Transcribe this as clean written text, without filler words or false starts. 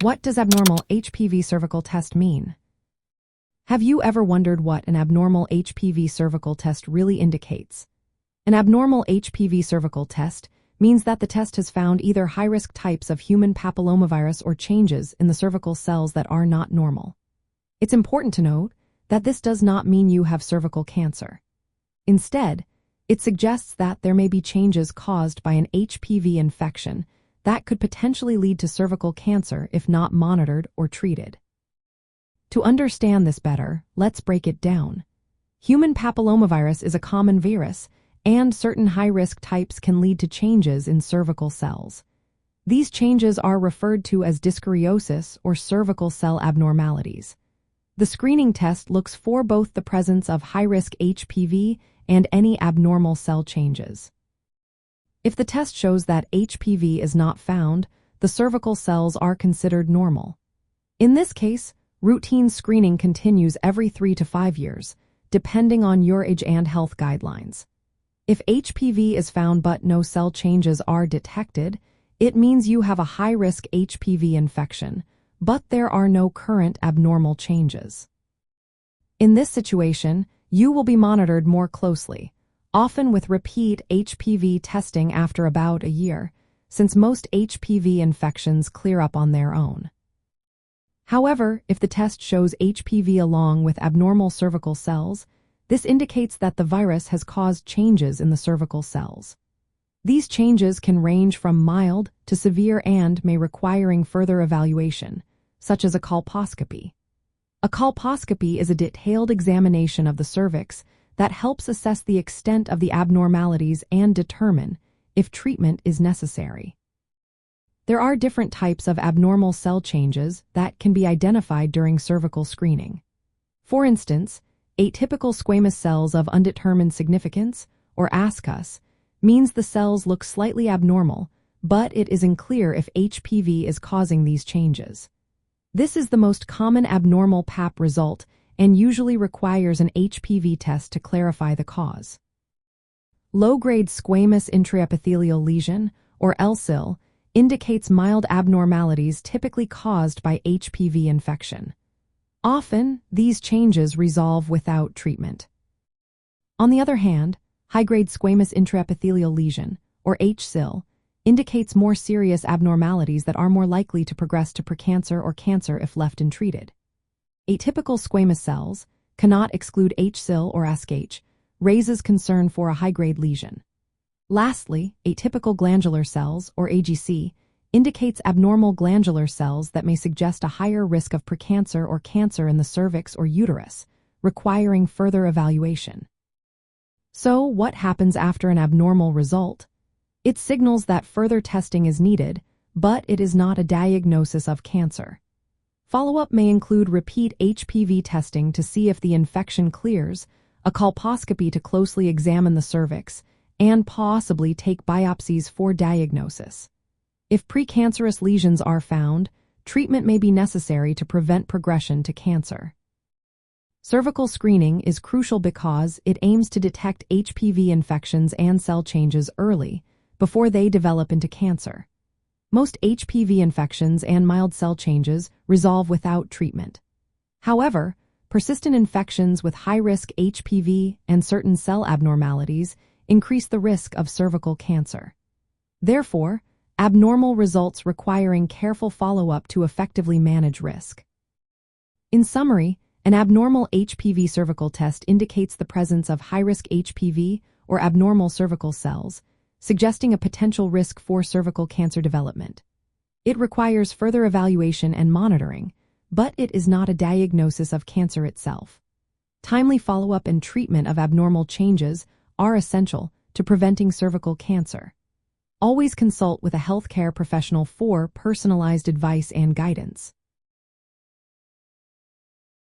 What does abnormal HPV cervical test mean? Have you ever wondered what an abnormal HPV cervical test really indicates? An abnormal HPV cervical test means that the test has found either high-risk types of human papillomavirus or changes in the cervical cells that are not normal. It's important to note that this does not mean you have cervical cancer. Instead, it suggests that there may be changes caused by an HPV infection that could potentially lead to cervical cancer if not monitored or treated. To understand this better, let's break it down. Human papillomavirus is a common virus, and certain high-risk types can lead to changes in cervical cells. These changes are referred to as dyskaryosis or cervical cell abnormalities. The screening test looks for both the presence of high-risk HPV and any abnormal cell changes. If the test shows that HPV is not found, the cervical cells are considered normal. In this case, routine screening continues every 3 to 5 years, depending on your age and health guidelines. If HPV is found but no cell changes are detected, it means you have a high-risk HPV infection, but there are no current abnormal changes. In this situation, you will be monitored more closely, often with repeat HPV testing after about a year, since most HPV infections clear up on their own. However, if the test shows HPV along with abnormal cervical cells, this indicates that the virus has caused changes in the cervical cells. These changes can range from mild to severe and may require further evaluation, such as a colposcopy. A colposcopy is a detailed examination of the cervix that helps assess the extent of the abnormalities and determine if treatment is necessary. There are different types of abnormal cell changes that can be identified during cervical screening. For instance, atypical squamous cells of undetermined significance, or ASC-US, means the cells look slightly abnormal, but it is unclear if HPV is causing these changes. This is the most common abnormal PAP result and usually requires an HPV test to clarify the cause. Low-grade squamous intraepithelial lesion, or LSIL, indicates mild abnormalities typically caused by HPV infection. Often, these changes resolve without treatment. On the other hand, high-grade squamous intraepithelial lesion, or HSIL, indicates more serious abnormalities that are more likely to progress to precancer or cancer if left untreated. Atypical squamous cells, cannot exclude HSIL or ASC-H, raises concern for a high-grade lesion. Lastly, atypical glandular cells, or AGC, indicates abnormal glandular cells that may suggest a higher risk of precancer or cancer in the cervix or uterus, requiring further evaluation. So, what happens after an abnormal result? It signals that further testing is needed, but it is not a diagnosis of cancer. Follow-up may include repeat HPV testing to see if the infection clears, a colposcopy to closely examine the cervix, and possibly take biopsies for diagnosis. If precancerous lesions are found, treatment may be necessary to prevent progression to cancer. Cervical screening is crucial because it aims to detect HPV infections and cell changes early, before they develop into cancer. Most HPV infections and mild cell changes resolve without treatment. However, persistent infections with high-risk HPV and certain cell abnormalities increase the risk of cervical cancer. Therefore, abnormal results requiring careful follow-up to effectively manage risk. In summary, an abnormal HPV cervical test indicates the presence of high-risk HPV or abnormal cervical cells, suggesting a potential risk for cervical cancer development. It requires further evaluation and monitoring, but it is not a diagnosis of cancer itself. Timely follow-up and treatment of abnormal changes are essential to preventing cervical cancer. Always consult with a healthcare professional for personalized advice and guidance.